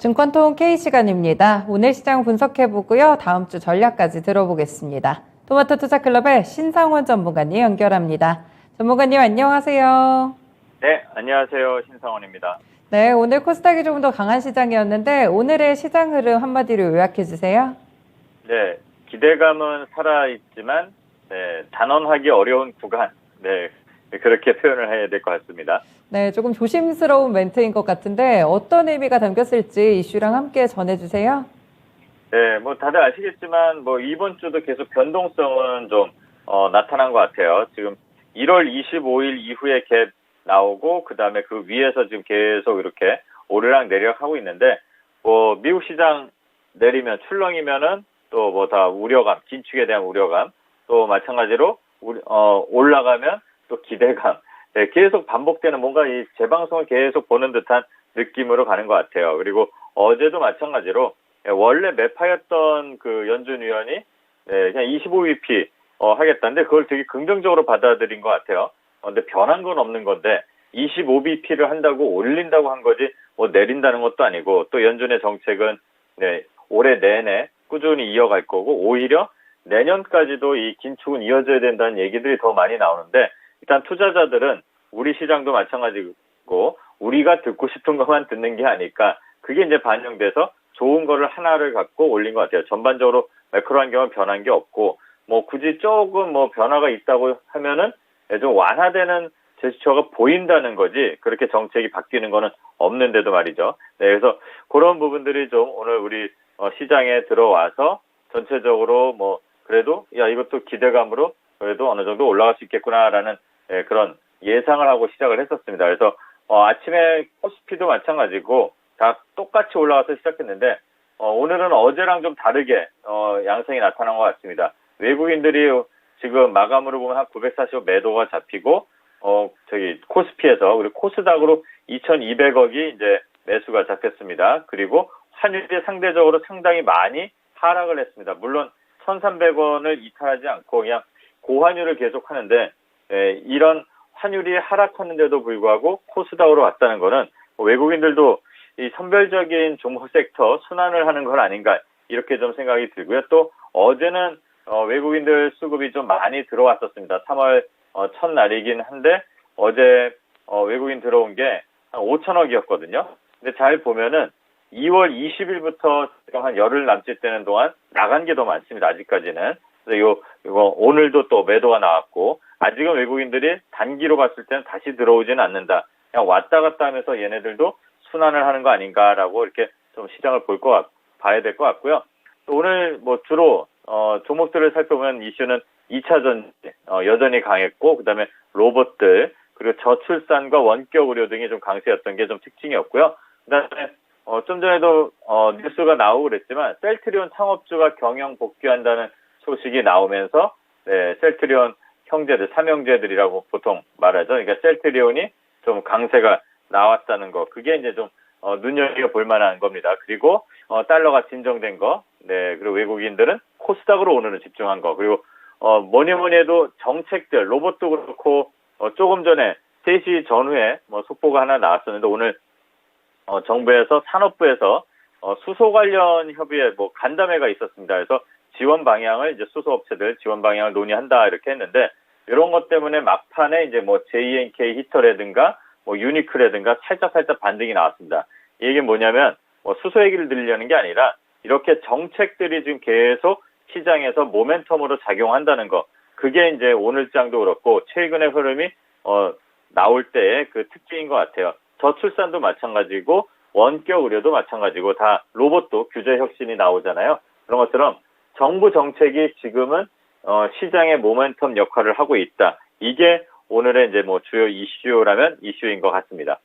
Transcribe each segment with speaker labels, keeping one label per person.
Speaker 1: 증권통 K 시간입니다. 오늘 시장 분석해보고요. 다음 주 전략까지 들어보겠습니다. 토마토 투자클럽의 신상원 전문가님 연결합니다. 전문가님 안녕하세요.
Speaker 2: 네, 안녕하세요. 신상원입니다.
Speaker 1: 네, 오늘 코스닥이 조금 더 강한 시장이었는데 오늘의 시장 흐름 한마디로 요약해 주세요.
Speaker 2: 네, 기대감은 살아있지만 단언하기 어려운 구간, 그렇게 표현을 해야 될 것 같습니다.
Speaker 1: 네, 조금 조심스러운 멘트인 것 같은데 어떤 의미가 담겼을지 이슈랑 함께 전해주세요.
Speaker 2: 네, 뭐 다들 아시겠지만 뭐 이번 주도 계속 변동성은 좀 나타난 것 같아요. 지금 1월 25일 이후에 갭 나오고 그다음에 그 위에서 지금 계속 이렇게 오르락 내리락 하고 있는데 뭐 미국 시장 내리면 출렁이면은 또 뭐 다 우려감, 긴축에 대한 우려감, 또 마찬가지로 올라가면 또 기대감, 계속 반복되는 뭔가 이 재방송을 계속 보는 듯한 느낌으로 가는 것 같아요. 그리고 어제도 마찬가지로 원래 매파였던 그 연준 위원이 그냥 25bp 하겠다는데 그걸 되게 긍정적으로 받아들인 것 같아요. 근데 변한 건 없는 건데 25bp를 한다고 올린다고 한 거지 뭐 내린다는 것도 아니고 또 연준의 정책은 올해 내내 꾸준히 이어갈 거고 오히려 내년까지도 이 긴축은 이어져야 된다는 얘기들이 더 많이 나오는데 일단 투자자들은 우리 시장도 마찬가지고 우리가 듣고 싶은 것만 듣는 게 아닐까 그게 이제 반영돼서 좋은 거를 하나를 갖고 올린 것 같아요. 전반적으로 매크로 환경은 변한 게 없고 뭐 굳이 조금 뭐 변화가 있다고 하면은 좀 완화되는 제스처가 보인다는 거지 그렇게 정책이 바뀌는 거는 없는데도 말이죠. 그래서 그런 부분들이 좀 오늘 우리 시장에 들어와서 전체적으로 뭐 그래도 야 이것도 기대감으로 그래도 어느 정도 올라갈 수 있겠구나라는 그런 예상을 하고 시작을 했었습니다. 그래서 아침에 코스피도 마찬가지고 다 똑같이 올라가서 시작했는데 오늘은 어제랑 좀 다르게 양상이 나타난 것 같습니다. 외국인들이 지금 마감으로 보면 한 945 매도가 잡히고 코스피에서 그리고 코스닥으로 2,200억이 이제 매수가 잡혔습니다. 그리고 환율이 상대적으로 상당히 많이 하락을 했습니다. 물론 1,300원을 이탈하지 않고 그냥 고환율을 계속 하는데 이런 환율이 하락하는데도 불구하고 코스닥으로 왔다는 거는 외국인들도 이 선별적인 종목 섹터 순환을 하는 건 아닌가 이렇게 좀 생각이 들고요. 또 어제는 외국인들 수급이 좀 많이 들어왔었습니다. 3월 첫날이긴 한데 어제 외국인 들어온 게 한 5천억이었거든요. 근데 잘 보면은 2월 20일부터 한 열흘 남짓 되는 동안 나간 게 더 많습니다. 아직까지는. 그래서 이거 오늘도 또 매도가 나왔고 아직은 외국인들이 단기로 봤을 때는 다시 들어오지는 않는다. 그냥 왔다 갔다 하면서 얘네들도 순환을 하는 거 아닌가라고 이렇게 좀 시장을 봐야 될 것 같고요. 또 오늘 뭐 주로 종목들을 살펴보면 이슈는 2차 전지 여전히 강했고 그다음에 로봇들 그리고 저출산과 원격 의료 등이 좀 강세였던 게 좀 특징이었고요. 그다음에 좀 전에도 뉴스가 나오고 그랬지만 셀트리온 창업주가 경영 복귀한다는 소식이 나오면서 셀트리온 형제들, 삼형제들이라고 보통 말하죠. 그러니까 셀트리온이 좀 강세가 나왔다는 거. 그게 이제 좀 눈여겨볼 만한 겁니다. 그리고 달러가 진정된 거. 그리고 외국인들은 코스닥으로 오늘은 집중한 거. 그리고 뭐니 해도 정책들, 로봇도 그렇고 조금 전에 3시 전후에 뭐 속보가 하나 나왔었는데 오늘 정부에서 산업부에서 수소 관련 협의에 뭐 간담회가 있었습니다. 그래서 지원 방향을 이제 수소업체들 지원 방향을 논의한다 이렇게 했는데 이런 것 때문에 막판에 이제 뭐 JNK 히터라든가 뭐 유니크라든가 살짝 반등이 나왔습니다. 이게 뭐냐면 뭐 수소 얘기를 들으려는 게 아니라 이렇게 정책들이 지금 계속 시장에서 모멘텀으로 작용한다는 거. 그게 이제 오늘 장도 그렇고 최근의 흐름이 나올 때의 그 특징인 것 같아요. 저출산도 마찬가지고 원격 의료도 마찬가지고 다 로봇도 규제 혁신이 나오잖아요. 그런 것처럼 정부 정책이 지금은 시장의 모멘텀 역할을 하고 있다. 이게 오늘의 이제 뭐 주요 이슈라면 이슈인 것 같습니다.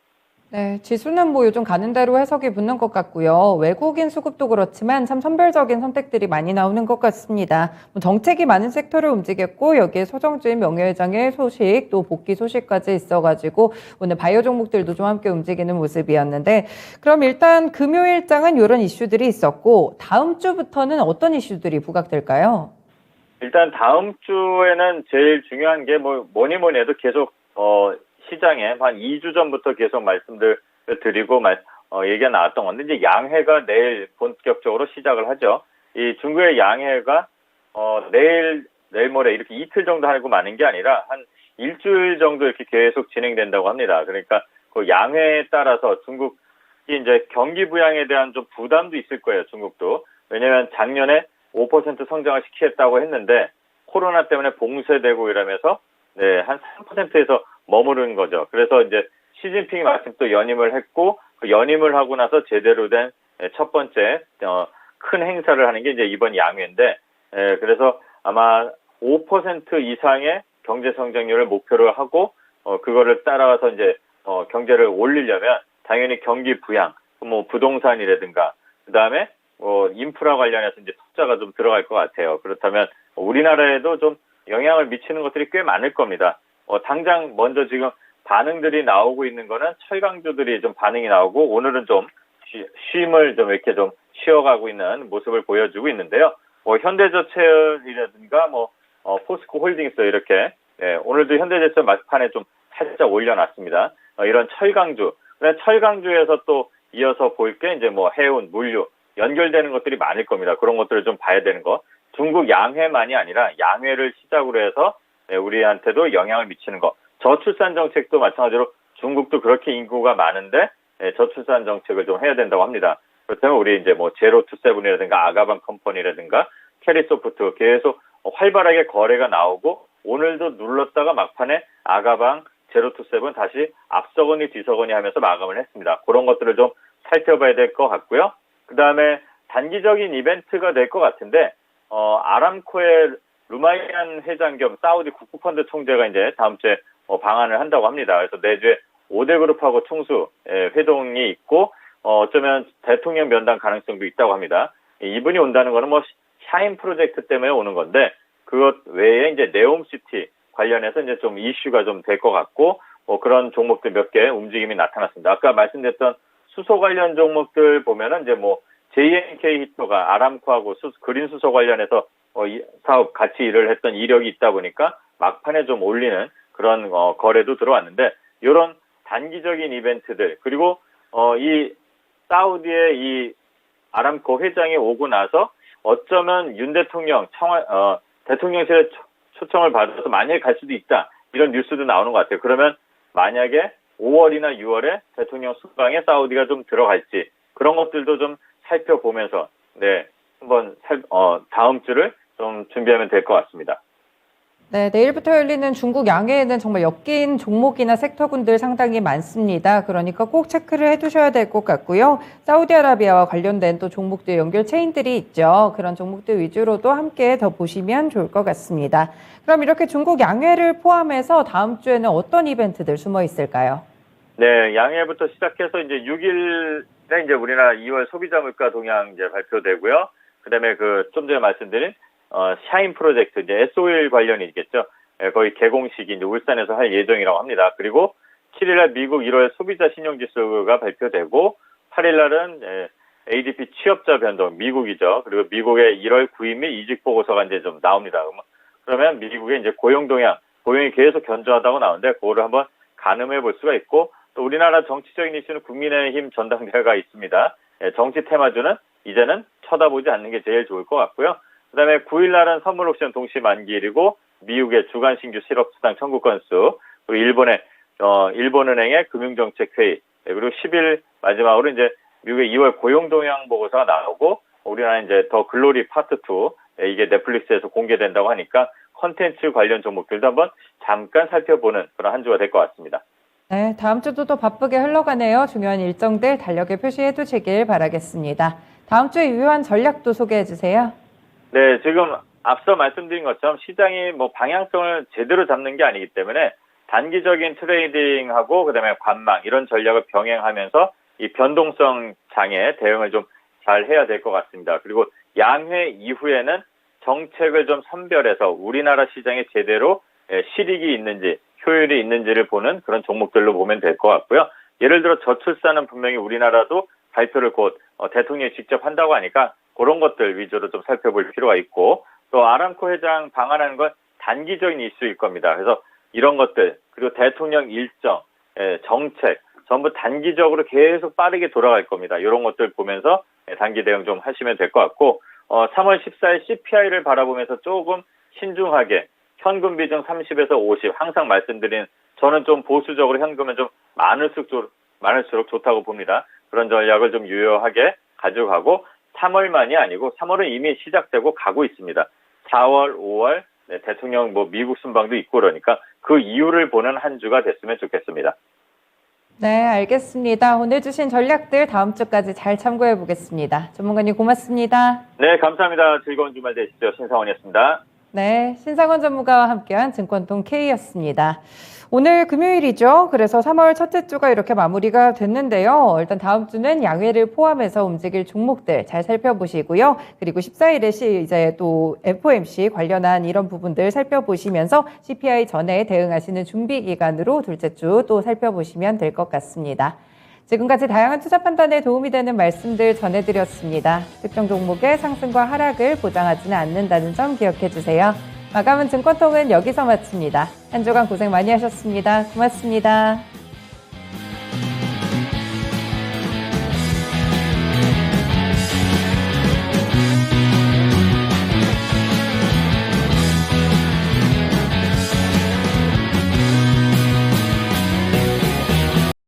Speaker 1: 네, 지수는 뭐 요즘 가는 대로 해석이 붙는 것 같고요. 외국인 수급도 그렇지만 참 선별적인 선택들이 많이 나오는 것 같습니다. 정책이 많은 섹터를 움직였고 여기에 서정주인 명예회장의 소식 또 복귀 소식까지 있어가지고 오늘 바이오 종목들도 좀 함께 움직이는 모습이었는데 그럼 일단 금요일장은 이런 이슈들이 있었고 다음 주부터는 어떤 이슈들이 부각될까요?
Speaker 2: 일단 다음 주에는 제일 중요한 게 뭐니 해도 계속 시장에 한 2주 전부터 계속 말씀들 드리고 얘기가 나왔던 건데 이제 양회가 내일 본격적으로 시작을 하죠. 이 중국의 양회가 내일 모레 이렇게 이틀 정도 하고 마는 게 아니라 한 일주일 정도 이렇게 계속 진행된다고 합니다. 그러니까 그 양회에 따라서 중국이 이제 경기 부양에 대한 좀 부담도 있을 거예요. 중국도. 왜냐하면 작년에 5% 성장을 시키겠다고 했는데 코로나 때문에 봉쇄되고 이러면서 한 3%에서 머무른 거죠. 그래서 이제 시진핑이 마침 또 연임을 했고 그 연임을 하고 나서 제대로 된 첫 번째 큰 행사를 하는 게 이제 이번 양회인데 그래서 아마 5% 이상의 경제 성장률을 목표로 하고 그거를 따라와서 이제 경제를 올리려면 당연히 경기 부양, 뭐 부동산이라든가 그다음에 인프라 관련해서 이제 투자가 좀 들어갈 것 같아요. 그렇다면 우리나라에도 좀 영향을 미치는 것들이 꽤 많을 겁니다. 당장 먼저 지금 반응들이 나오고 있는 거는 철강주들이 좀 반응이 나오고 오늘은 좀 쉼을 좀 이렇게 좀 쉬어가고 있는 모습을 보여주고 있는데요. 현대제철이라든가 포스코 홀딩스 이렇게 오늘도 현대제철 막판에 좀 살짝 올려놨습니다. 이런 철강주, 철강주에서 또 이어서 볼 게 이제 해운, 물류 연결되는 것들이 많을 겁니다. 그런 것들을 좀 봐야 되는 거. 중국 양회만이 아니라 양회를 시작으로 해서 우리한테도 영향을 미치는 거. 저출산 정책도 마찬가지로 중국도 그렇게 인구가 많은데 저출산 정책을 좀 해야 된다고 합니다. 그렇다면 우리 이제 제로투세븐이라든가 아가방 컴퍼니라든가 캐리소프트 계속 활발하게 거래가 나오고 오늘도 눌렀다가 막판에 아가방 제로투세븐 다시 앞서거니 뒤서거니 하면서 마감을 했습니다. 그런 것들을 좀 살펴봐야 될 것 같고요. 그 다음에 단기적인 이벤트가 될 것 같은데 아람코의 루마이안 회장 겸 사우디 국부펀드 총재가 이제 다음 주에 방한을 한다고 합니다. 그래서 내주에 5대 그룹하고 총수 회동이 있고 어쩌면 대통령 면담 가능성도 있다고 합니다. 이분이 온다는 거는 샤인 프로젝트 때문에 오는 건데 그것 외에 이제 네옴시티 관련해서 이제 좀 이슈가 좀 될 것 같고 그런 종목들 몇 개 움직임이 나타났습니다. 아까 말씀드렸던 수소 관련 종목들 보면은 이제 JNK 히터가 아람코하고 그린 수소 관련해서 이 사업 같이 일을 했던 이력이 있다 보니까 막판에 좀 올리는 그런 거래도 들어왔는데 이런 단기적인 이벤트들 그리고 이 사우디의 이 아람코 회장이 오고 나서 어쩌면 윤 대통령 대통령실에 초청을 받아서 만약에 갈 수도 있다 이런 뉴스도 나오는 것 같아요. 그러면 만약에 5월이나 6월에 대통령 순방에 사우디가 좀 들어갈지 그런 것들도 좀 살펴보면서 한번 다음 주를 좀 준비하면 될 것 같습니다.
Speaker 1: 네, 내일부터 열리는 중국 양회에는 정말 엮인 종목이나 섹터군들 상당히 많습니다. 그러니까 꼭 체크를 해두셔야 될 것 같고요. 사우디아라비아와 관련된 또 종목들 연결 체인들이 있죠. 그런 종목들 위주로도 함께 더 보시면 좋을 것 같습니다. 그럼 이렇게 중국 양회를 포함해서 다음 주에는 어떤 이벤트들 숨어 있을까요?
Speaker 2: 네, 양회부터 시작해서 이제 6일에 이제 우리나라 2월 소비자 물가 동향 이제 발표되고요. 그다음에 좀 전에 말씀드린 샤인 프로젝트 이제 S-오일 관련이 있겠죠. 거의 개공식이 이제 울산에서 할 예정이라고 합니다. 그리고 7일날 미국 1월 소비자 신용지수가 발표되고 8일날은 ADP 취업자 변동 미국이죠. 그리고 미국의 1월 구입 및 이직 보고서가 이제 좀 나옵니다. 그러면 미국의 이제 고용 동향, 고용이 계속 견조하다고 나오는데 그거를 한번 가늠해 볼 수가 있고 또 우리나라 정치적인 이슈는 국민의힘 전당대회가 있습니다. 정치 테마주는 이제는 쳐다보지 않는 게 제일 좋을 것 같고요. 그다음에 9일 날은 선물 옵션 동시 만기일이고 미국의 주간 신규 실업 수당 청구 건수 그리고 일본은행의 금융정책회의 그리고 10일 마지막으로 이제 미국의 2월 고용 동향 보고서가 나오고 우리나라 이제 더 글로리 파트 2 이게 넷플릭스에서 공개된다고 하니까 컨텐츠 관련 종목들도 한번 잠깐 살펴보는 그런 한 주가 될 것 같습니다.
Speaker 1: 네, 다음 주도 또 바쁘게 흘러가네요. 중요한 일정들 달력에 표시해 두시길 바라겠습니다. 다음 주에 유효한 전략도 소개해 주세요.
Speaker 2: 네, 지금 앞서 말씀드린 것처럼 시장이 방향성을 제대로 잡는 게 아니기 때문에 단기적인 트레이딩하고 그다음에 관망 이런 전략을 병행하면서 이 변동성 장에 대응을 좀 잘 해야 될 것 같습니다. 그리고 양회 이후에는 정책을 좀 선별해서 우리나라 시장에 제대로 실익이 있는지 효율이 있는지를 보는 그런 종목들로 보면 될 것 같고요. 예를 들어 저출산은 분명히 우리나라도 발표를 곧 대통령이 직접 한다고 하니까 그런 것들 위주로 좀 살펴볼 필요가 있고 또 아람코 회장 방한하는 건 단기적인 이슈일 겁니다. 그래서 이런 것들 그리고 대통령 일정, 정책 전부 단기적으로 계속 빠르게 돌아갈 겁니다. 이런 것들 보면서 단기 대응 좀 하시면 될 것 같고 3월 14일 CPI를 바라보면서 조금 신중하게 현금 비중 30에서 50 항상 말씀드린 저는 좀 보수적으로 현금은 좀 많을수록 좋다고 봅니다. 그런 전략을 좀 유효하게 가져가고 3월만이 아니고 3월은 이미 시작되고 가고 있습니다. 4월, 5월 대통령 미국 순방도 있고 그러니까 그 이유를 보는 한 주가 됐으면 좋겠습니다.
Speaker 1: 네, 알겠습니다. 오늘 주신 전략들 다음 주까지 잘 참고해 보겠습니다. 전문가님 고맙습니다.
Speaker 2: 네, 감사합니다. 즐거운 주말 되시죠. 신상원이었습니다.
Speaker 1: 네, 신상원 전문가와 함께한 증권통 K였습니다. 오늘 금요일이죠. 그래서 3월 첫째 주가 이렇게 마무리가 됐는데요. 일단 다음 주는 양회를 포함해서 움직일 종목들 잘 살펴보시고요. 그리고 14일에 이제 또 FOMC 관련한 이런 부분들 살펴보시면서 CPI 전에 대응하시는 준비 기간으로 둘째 주 또 살펴보시면 될 것 같습니다. 지금까지 다양한 투자 판단에 도움이 되는 말씀들 전해드렸습니다. 특정 종목의 상승과 하락을 보장하지는 않는다는 점 기억해 주세요. 마감은 증권통은 여기서 마칩니다. 한 주간 고생 많이 하셨습니다. 고맙습니다.